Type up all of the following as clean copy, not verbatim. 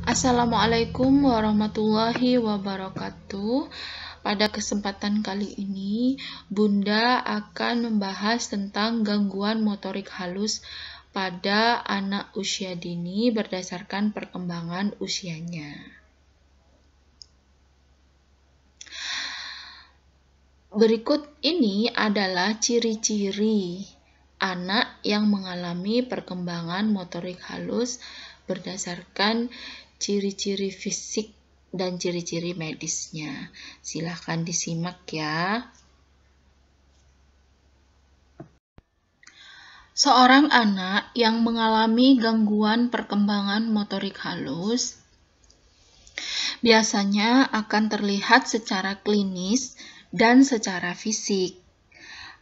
Assalamualaikum warahmatullahi wabarakatuh. Pada kesempatan kali ini, Bunda akan membahas tentang gangguan motorik halus pada anak usia dini berdasarkan perkembangan usianya. Berikut ini adalah ciri-ciri anak yang mengalami perkembangan motorik halus berdasarkan ciri-ciri fisik dan ciri-ciri medisnya. Silahkan disimak ya. Seorang anak yang mengalami gangguan perkembangan motorik halus biasanya akan terlihat secara klinis dan secara fisik.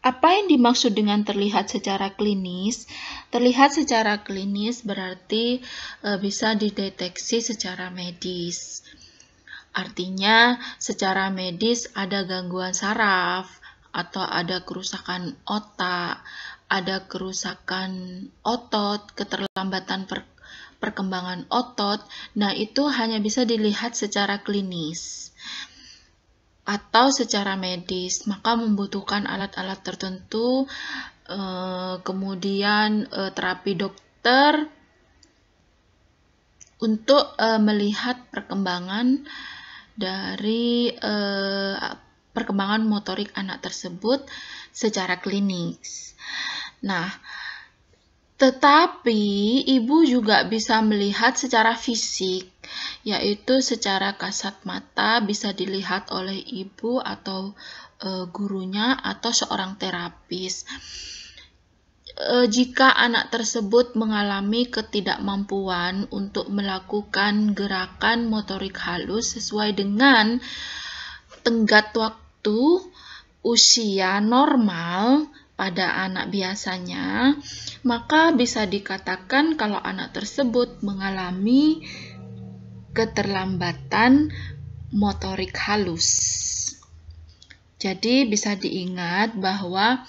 Apa yang dimaksud dengan terlihat secara klinis? Terlihat secara klinis berarti bisa dideteksi secara medis. Artinya, secara medis ada gangguan saraf, atau ada kerusakan otak, ada kerusakan otot, keterlambatan perkembangan otot. Nah, itu hanya bisa dilihat secara klinis atau secara medis, maka membutuhkan alat-alat tertentu, kemudian terapi dokter untuk melihat perkembangan dari perkembangan motorik anak tersebut secara klinis. Nah, tetapi ibu juga bisa melihat secara fisik, yaitu secara kasat mata bisa dilihat oleh ibu atau gurunya atau seorang terapis. Jika anak tersebut mengalami ketidakmampuan untuk melakukan gerakan motorik halus sesuai dengan tenggat waktu usia normal pada anak biasanya, maka bisa dikatakan kalau anak tersebut mengalami keterlambatan motorik halus. Jadi bisa diingat bahwa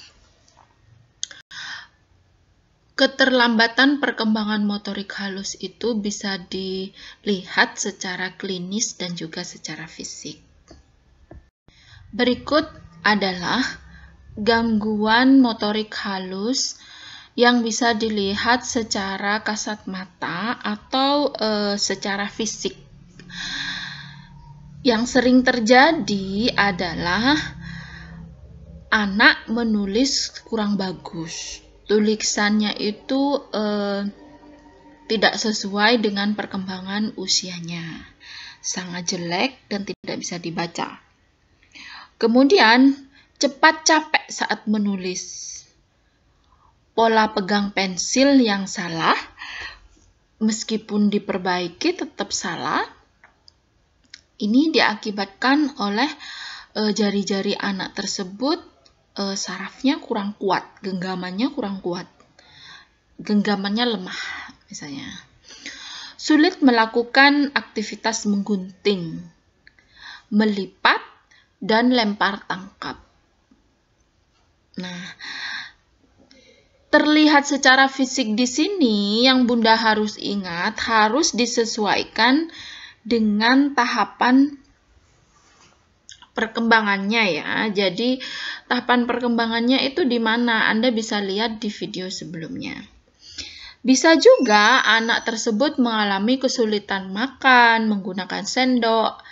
keterlambatan perkembangan motorik halus itu bisa dilihat secara klinis dan juga secara fisik. Berikut adalah gangguan motorik halus yang bisa dilihat secara kasat mata atau secara fisik. Yang sering terjadi adalah anak menulis kurang bagus. Tulisannya itu tidak sesuai dengan perkembangan usianya. Sangat jelek dan tidak bisa dibaca. Kemudian, cepat capek saat menulis. Pola pegang pensil yang salah, meskipun diperbaiki tetap salah. Ini diakibatkan oleh jari-jari anak tersebut sarafnya kurang kuat, genggamannya kurang kuat. Genggamannya lemah misalnya. Sulit melakukan aktivitas menggunting, melipat, dan lempar tangkap. Nah, terlihat secara fisik di sini yang Bunda harus ingat, harus disesuaikan dengan tahapan perkembangannya ya. Jadi, tahapan perkembangannya itu di mana? Anda bisa lihat di video sebelumnya. Bisa juga anak tersebut mengalami kesulitan makan, menggunakan sendok,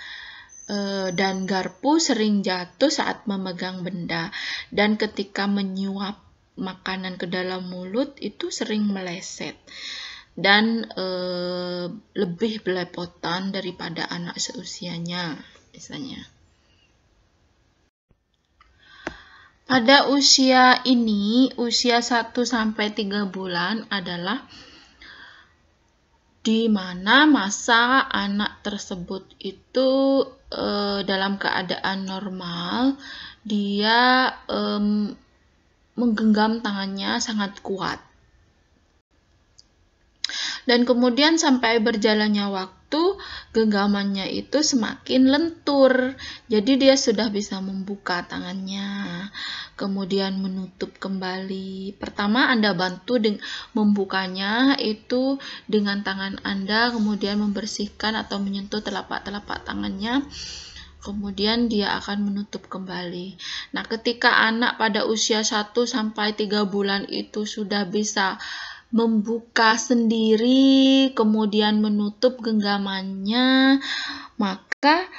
dan garpu, sering jatuh saat memegang benda, dan ketika menyuap makanan ke dalam mulut itu sering meleset dan lebih belepotan daripada anak seusianya misalnya. Pada usia ini, usia 1-3 bulan adalah di mana masa anak tersebut itu dalam keadaan normal, dia menggenggam tangannya sangat kuat. Dan kemudian sampai berjalannya waktu, genggamannya itu semakin lentur. Jadi dia sudah bisa membuka tangannya, kemudian menutup kembali. Pertama Anda bantu membukanya itu dengan tangan Anda, kemudian membersihkan atau menyentuh telapak-telapak tangannya. Kemudian dia akan menutup kembali. Nah, ketika anak pada usia 1-3 bulan itu sudah bisa membuka sendiri, kemudian menutup genggamannya, maka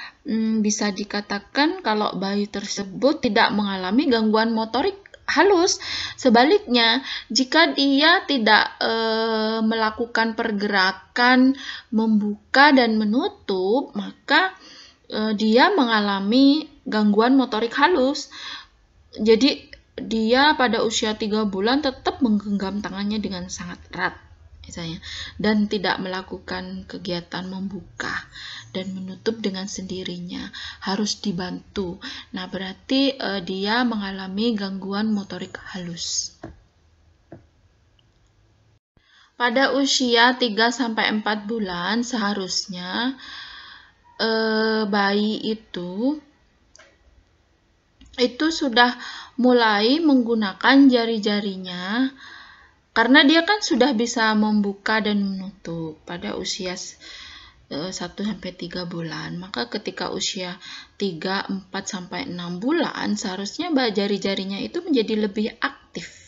bisa dikatakan kalau bayi tersebut tidak mengalami gangguan motorik halus. Sebaliknya, jika dia tidak melakukan pergerakan membuka dan menutup, maka dia mengalami gangguan motorik halus. Jadi dia pada usia 3 bulan tetap menggenggam tangannya dengan sangat erat misalnya, dan tidak melakukan kegiatan membuka dan menutup dengan sendirinya, harus dibantu. Nah, berarti dia mengalami gangguan motorik halus. Pada usia 3-4 bulan seharusnya bayi itu sudah mulai menggunakan jari-jarinya, karena dia kan sudah bisa membuka dan menutup pada usia 1-3 bulan. Maka ketika usia 3-4-6 bulan seharusnya jari-jarinya itu menjadi lebih aktif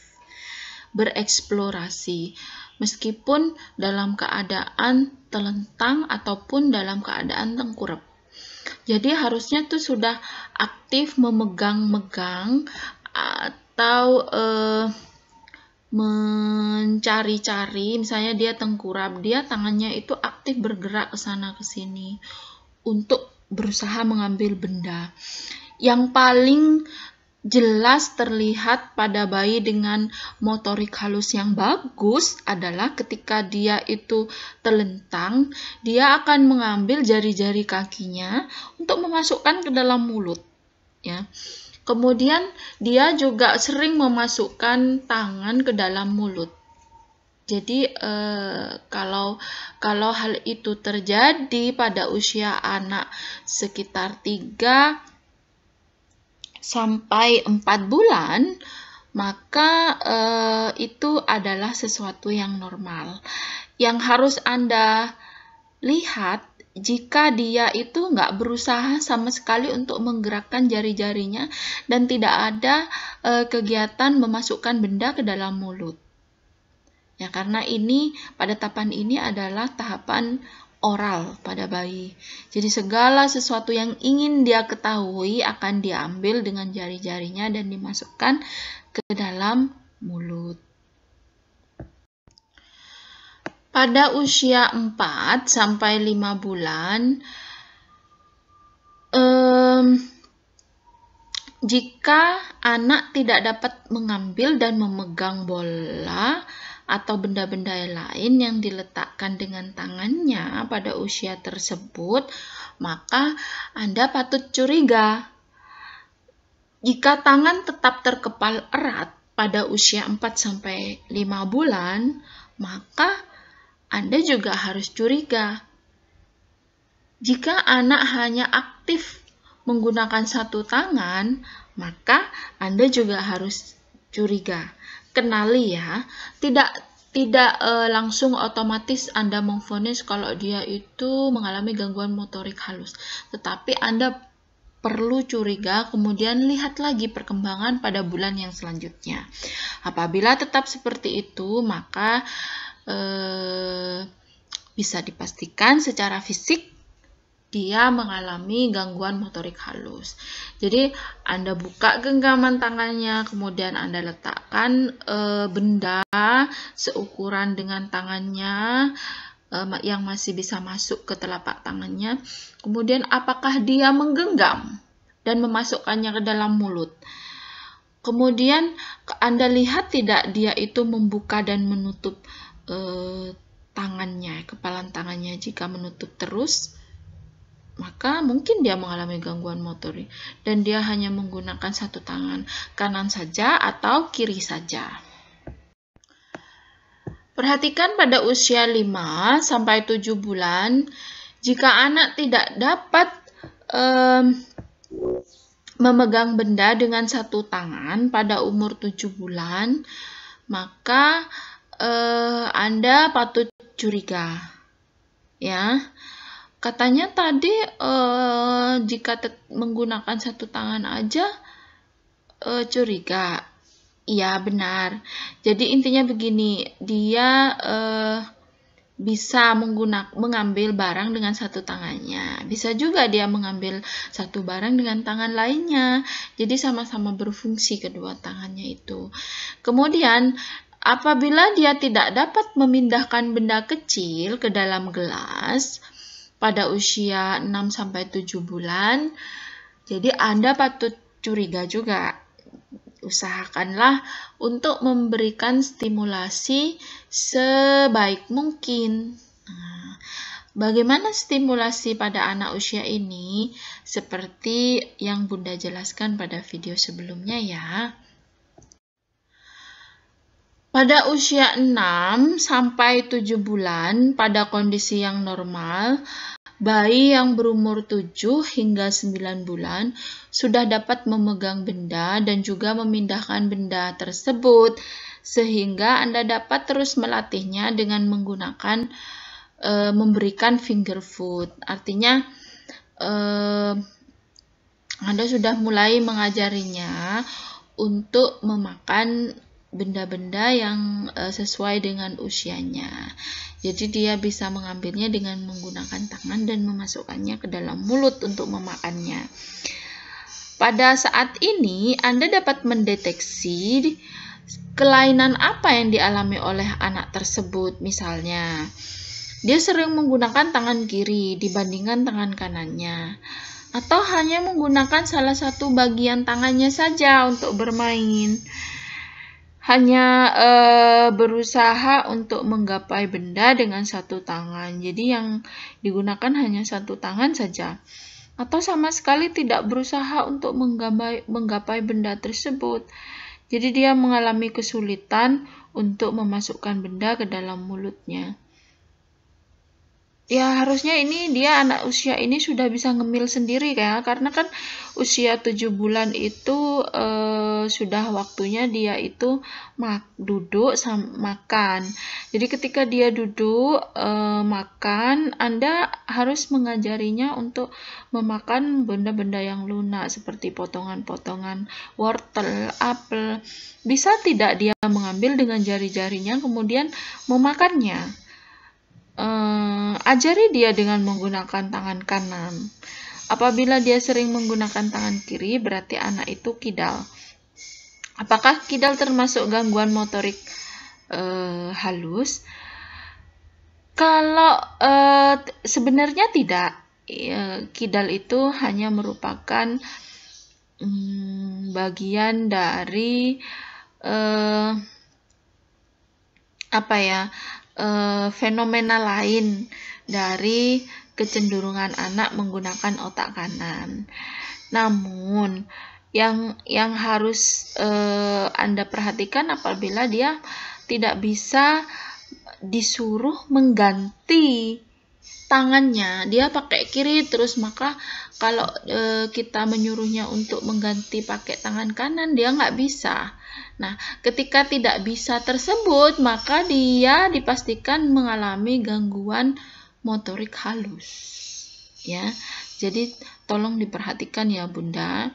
bereksplorasi, meskipun dalam keadaan telentang ataupun dalam keadaan tengkurap. Jadi harusnya tuh sudah aktif memegang-megang atau mencari-cari, misalnya dia tengkurap, dia tangannya itu aktif bergerak ke sana ke sini untuk berusaha mengambil benda. Yang paling jelas terlihat pada bayi dengan motorik halus yang bagus adalah ketika dia itu telentang, dia akan mengambil jari-jari kakinya untuk memasukkan ke dalam mulut, ya. Kemudian dia juga sering memasukkan tangan ke dalam mulut. Jadi kalau hal itu terjadi pada usia anak sekitar 3-4 bulan, maka itu adalah sesuatu yang normal. Yang harus Anda lihat, jika dia itu nggak berusaha sama sekali untuk menggerakkan jari-jarinya dan tidak ada kegiatan memasukkan benda ke dalam mulut. Ya, karena pada tahapan ini adalah tahapan oral pada bayi. Jadi segala sesuatu yang ingin dia ketahui akan diambil dengan jari-jarinya dan dimasukkan ke dalam mulut. Pada usia 4-5 bulan, jika anak tidak dapat mengambil dan memegang bola atau benda-benda lain yang diletakkan dengan tangannya pada usia tersebut, maka Anda patut curiga. Jika tangan tetap terkepal erat pada usia 4-5 bulan, maka Anda juga harus curiga. Jika anak hanya aktif menggunakan satu tangan, maka Anda juga harus curiga. Kenali ya, tidak langsung otomatis Anda memvonis kalau dia itu mengalami gangguan motorik halus. Tetapi Anda perlu curiga, kemudian lihat lagi perkembangan pada bulan yang selanjutnya. Apabila tetap seperti itu, maka bisa dipastikan secara fisik dia mengalami gangguan motorik halus. Jadi Anda buka genggaman tangannya, kemudian Anda letakkan benda seukuran dengan tangannya yang masih bisa masuk ke telapak tangannya. Kemudian apakah dia menggenggam dan memasukkannya ke dalam mulut. Kemudian Anda lihat tidak dia itu membuka dan menutup tangannya, kepalan tangannya. Jika menutup terus, maka mungkin dia mengalami gangguan motorik dan dia hanya menggunakan satu tangan, kanan saja atau kiri saja. Perhatikan pada usia 5 sampai 7 bulan, jika anak tidak dapat memegang benda dengan satu tangan pada umur 7 bulan, maka Anda patut curiga. Ya, katanya tadi jika menggunakan satu tangan aja curiga. Iya, benar. Jadi intinya begini, dia bisa mengambil barang dengan satu tangannya. Bisa juga dia mengambil satu barang dengan tangan lainnya. Jadi sama-sama berfungsi kedua tangannya itu. Kemudian, apabila dia tidak dapat memindahkan benda kecil ke dalam gelas pada usia 6-7 bulan, jadi Anda patut curiga juga. Usahakanlah untuk memberikan stimulasi sebaik mungkin. Nah, bagaimana stimulasi pada anak usia ini? Seperti yang Bunda jelaskan pada video sebelumnya ya. Pada usia 6 sampai 7 bulan pada kondisi yang normal, bayi yang berumur 7 hingga 9 bulan sudah dapat memegang benda dan juga memindahkan benda tersebut, sehingga Anda dapat terus melatihnya dengan menggunakan memberikan finger food. Artinya Anda sudah mulai mengajarinya untuk memakan benda-benda yang sesuai dengan usianya. Jadi dia bisa mengambilnya dengan menggunakan tangan dan memasukkannya ke dalam mulut untuk memakannya. Pada saat ini Anda dapat mendeteksi kelainan apa yang dialami oleh anak tersebut. Misalnya, dia sering menggunakan tangan kiri dibandingkan tangan kanannya, atau hanya menggunakan salah satu bagian tangannya saja untuk bermain. Hanya berusaha untuk menggapai benda dengan satu tangan. Jadi yang digunakan hanya satu tangan saja. Atau sama sekali tidak berusaha untuk menggapai benda tersebut. Jadi dia mengalami kesulitan untuk memasukkan benda ke dalam mulutnya. Ya harusnya ini dia anak usia ini sudah bisa ngemil sendiri ya, karena kan usia 7 bulan itu sudah waktunya dia itu duduk makan. Jadi ketika dia duduk makan, Anda harus mengajarinya untuk memakan benda-benda yang lunak seperti potongan-potongan wortel, apel. Bisa tidak dia mengambil dengan jari-jarinya kemudian memakannya? Ajari dia dengan menggunakan tangan kanan. Apabila dia sering menggunakan tangan kiri, berarti anak itu kidal. Apakah kidal termasuk gangguan motorik halus? Kalau sebenarnya tidak. Kidal itu hanya merupakan bagian dari fenomena lain dari kecenderungan anak menggunakan otak kanan. Namun yang harus Anda perhatikan apabila dia tidak bisa disuruh mengganti tangannya, dia pakai kiri terus, maka kalau kita menyuruhnya untuk mengganti pakai tangan kanan, dia nggak bisa. Nah, ketika tidak bisa tersebut, maka dia dipastikan mengalami gangguan motorik halus. Ya, jadi tolong diperhatikan ya Bunda.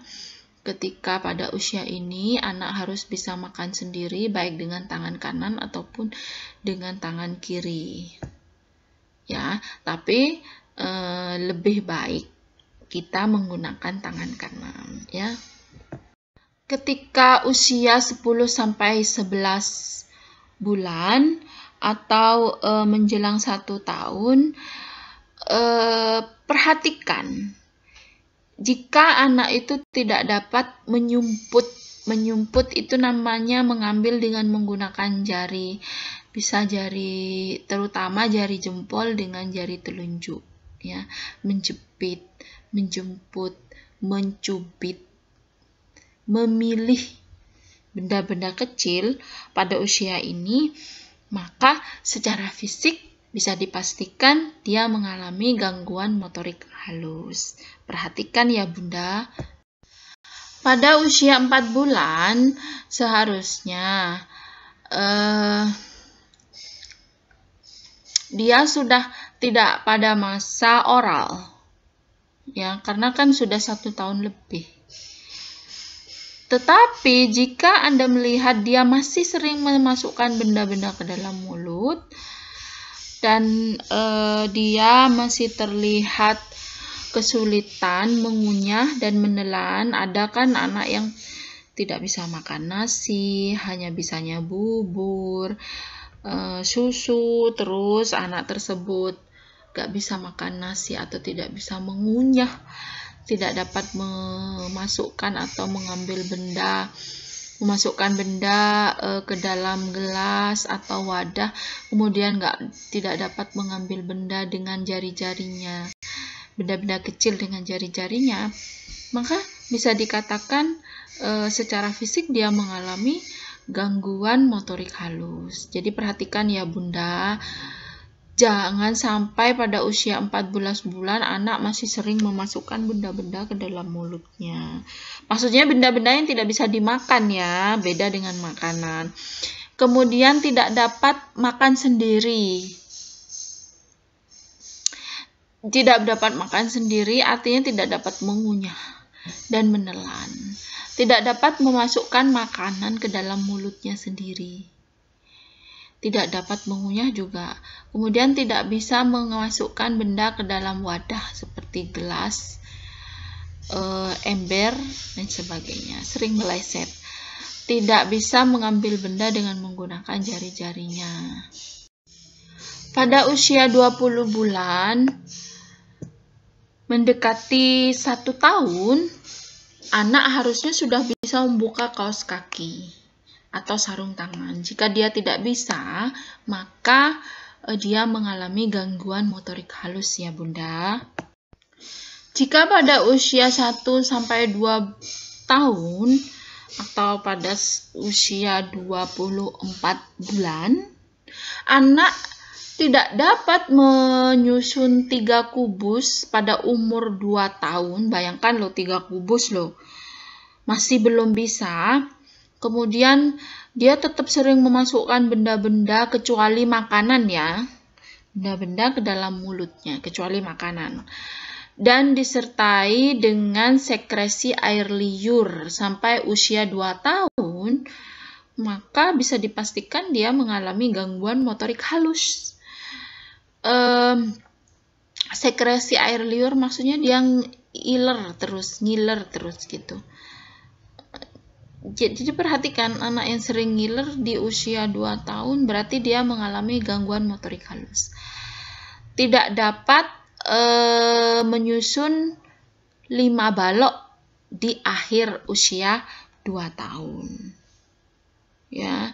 Ketika pada usia ini anak harus bisa makan sendiri, baik dengan tangan kanan ataupun dengan tangan kiri. Ya, tapi lebih baik kita menggunakan tangan kanan. Ya. Ketika usia 10-11 bulan atau menjelang 1 tahun, perhatikan jika anak itu tidak dapat menyumput. Menyumput itu namanya mengambil dengan menggunakan jari, bisa jari, terutama jari jempol dengan jari telunjuk, ya, menjepit, menjemput, mencubit, memilih benda-benda kecil pada usia ini, maka secara fisik bisa dipastikan dia mengalami gangguan motorik halus. Perhatikan ya Bunda. Pada usia 4 bulan seharusnya dia sudah tidak pada masa oral, ya, karena kan sudah 1 tahun lebih. Tetapi jika Anda melihat dia masih sering memasukkan benda-benda ke dalam mulut dan dia masih terlihat kesulitan mengunyah dan menelan, ada kan anak yang tidak bisa makan nasi, hanya bisanya bubur, susu, terus anak tersebut gak bisa makan nasi atau tidak bisa mengunyah, tidak dapat memasukkan atau memasukkan benda ke dalam gelas atau wadah, kemudian tidak dapat mengambil benda dengan jari-jarinya, benda-benda kecil dengan jari-jarinya, maka bisa dikatakan secara fisik dia mengalami gangguan motorik halus. Jadi perhatikan ya Bunda, jangan sampai pada usia 14 bulan anak masih sering memasukkan benda-benda ke dalam mulutnya. Maksudnya benda-benda yang tidak bisa dimakan ya, beda dengan makanan. Kemudian tidak dapat makan sendiri. Tidak dapat makan sendiri artinya tidak dapat mengunyah dan menelan. Tidak dapat memasukkan makanan ke dalam mulutnya sendiri. Tidak dapat mengunyah juga. Kemudian tidak bisa memasukkan benda ke dalam wadah seperti gelas, ember, dan sebagainya. Sering meleset. Tidak bisa mengambil benda dengan menggunakan jari-jarinya. Pada usia 20 bulan, mendekati 1 tahun, anak harusnya sudah bisa membuka kaos kaki atau sarung tangan. Jika dia tidak bisa, maka dia mengalami gangguan motorik halus ya Bunda. Jika pada usia 1-2 tahun atau pada usia 24 bulan, anak tidak dapat menyusun 3 kubus pada umur 2 tahun. Bayangkan loh, 3 kubus loh. Masih belum bisa. Kemudian dia tetap sering memasukkan benda-benda kecuali makanan ya. Benda-benda ke dalam mulutnya kecuali makanan. Dan disertai dengan sekresi air liur sampai usia 2 tahun, maka bisa dipastikan dia mengalami gangguan motorik halus. Sekresi air liur maksudnya dia ngiler terus gitu. Jadi perhatikan, anak yang sering ngiler di usia 2 tahun berarti dia mengalami gangguan motorik halus. Tidak dapat menyusun 5 balok di akhir usia 2 tahun. Ya.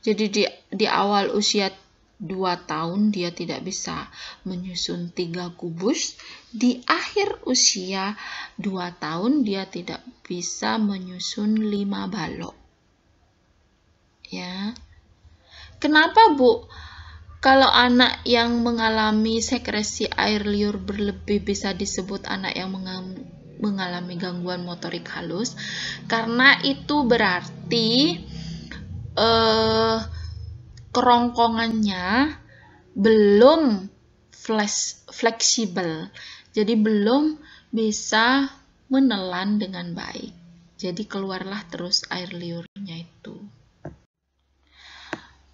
Jadi di awal usia 2 tahun dia tidak bisa menyusun 3 kubus, di akhir usia 2 tahun dia tidak bisa menyusun 5 balok. Ya. Kenapa Bu? Kalau anak yang mengalami sekresi air liur berlebih bisa disebut anak yang mengalami gangguan motorik halus? Karena itu berarti kerongkongannya belum fleksibel, jadi belum bisa menelan dengan baik. Jadi keluarlah terus air liurnya itu.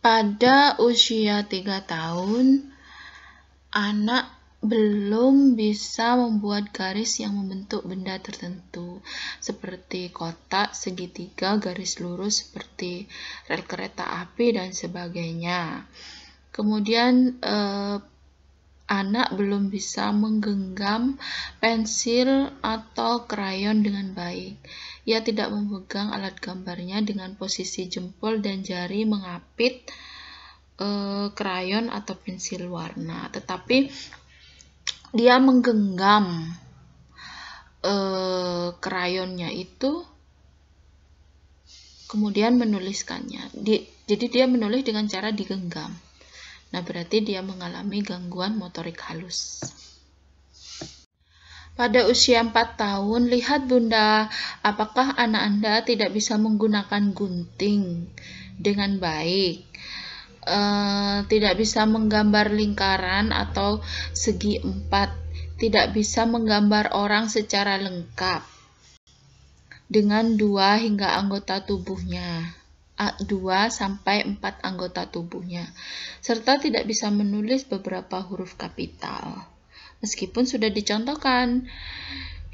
Pada usia 3 tahun, anak belum bisa membuat garis yang membentuk benda tertentu seperti kotak, segitiga, garis lurus seperti rel kereta api dan sebagainya. Kemudian anak belum bisa menggenggam pensil atau krayon dengan baik. Ia tidak memegang alat gambarnya dengan posisi jempol dan jari mengapit krayon atau pensil warna, tetapi dia menggenggam krayonnya itu kemudian menuliskannya. Jadi dia menulis dengan cara digenggam. Nah, berarti dia mengalami gangguan motorik halus. Pada usia 4 tahun, lihat Bunda, apakah anak Anda tidak bisa menggunakan gunting dengan baik? Tidak bisa menggambar lingkaran atau segi 4, tidak bisa menggambar orang secara lengkap dengan 2 hingga anggota tubuhnya, 2 sampai 4 anggota tubuhnya, serta tidak bisa menulis beberapa huruf kapital. Meskipun sudah dicontohkan.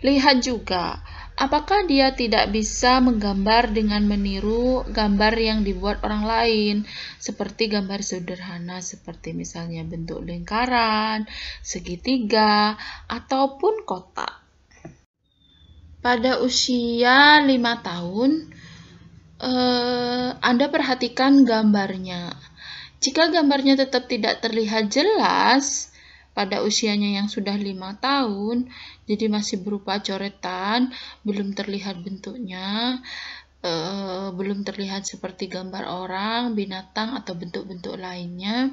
Lihat juga, apakah dia tidak bisa menggambar dengan meniru gambar yang dibuat orang lain, seperti gambar sederhana seperti misalnya bentuk lingkaran, segitiga, ataupun kotak. Pada usia 5 tahun, Anda perhatikan gambarnya. Jika gambarnya tetap tidak terlihat jelas, pada usianya yang sudah 5 tahun, jadi masih berupa coretan, belum terlihat bentuknya, belum terlihat seperti gambar orang, binatang, atau bentuk-bentuk lainnya,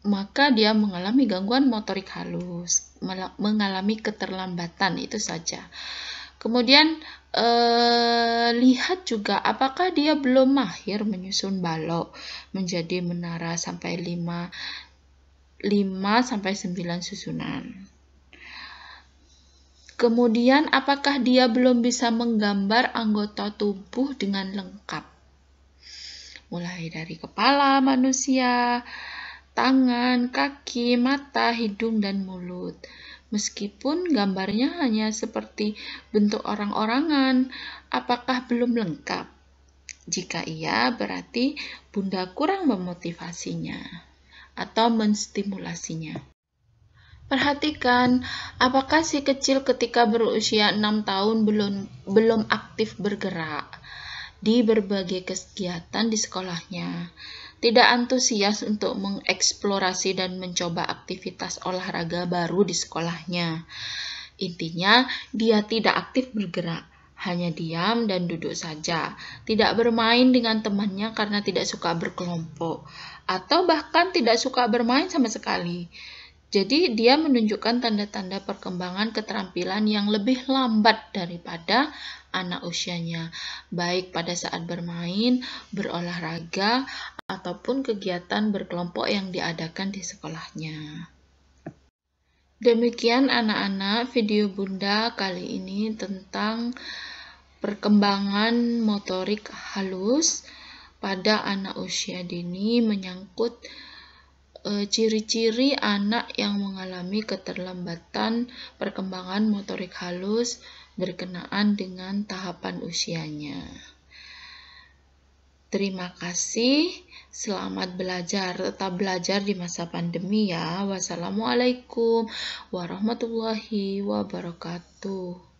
maka dia mengalami gangguan motorik halus, mengalami keterlambatan, itu saja. Kemudian lihat juga apakah dia belum mahir menyusun balok menjadi menara sampai 5-9 susunan. Kemudian apakah dia belum bisa menggambar anggota tubuh dengan lengkap? Mulai dari kepala manusia, tangan, kaki, mata, hidung, dan mulut. Meskipun gambarnya hanya seperti bentuk orang-orangan, apakah belum lengkap? Jika iya, berarti Bunda kurang memotivasinya atau menstimulasinya. Perhatikan, apakah si kecil ketika berusia 6 tahun belum aktif bergerak di berbagai kegiatan di sekolahnya, tidak antusias untuk mengeksplorasi dan mencoba aktivitas olahraga baru di sekolahnya. Intinya, dia tidak aktif bergerak, hanya diam dan duduk saja, tidak bermain dengan temannya karena tidak suka berkelompok, atau bahkan tidak suka bermain sama sekali. Jadi dia menunjukkan tanda-tanda perkembangan keterampilan yang lebih lambat daripada anak usianya, baik pada saat bermain, berolahraga, ataupun kegiatan berkelompok yang diadakan di sekolahnya. Demikian anak-anak, video Bunda kali ini tentang perkembangan motorik halus pada anak usia dini, menyangkut ciri-ciri anak yang mengalami keterlambatan perkembangan motorik halus berkenaan dengan tahapan usianya. Terima kasih, selamat belajar, tetap belajar di masa pandemi ya. Wassalamualaikum warahmatullahi wabarakatuh.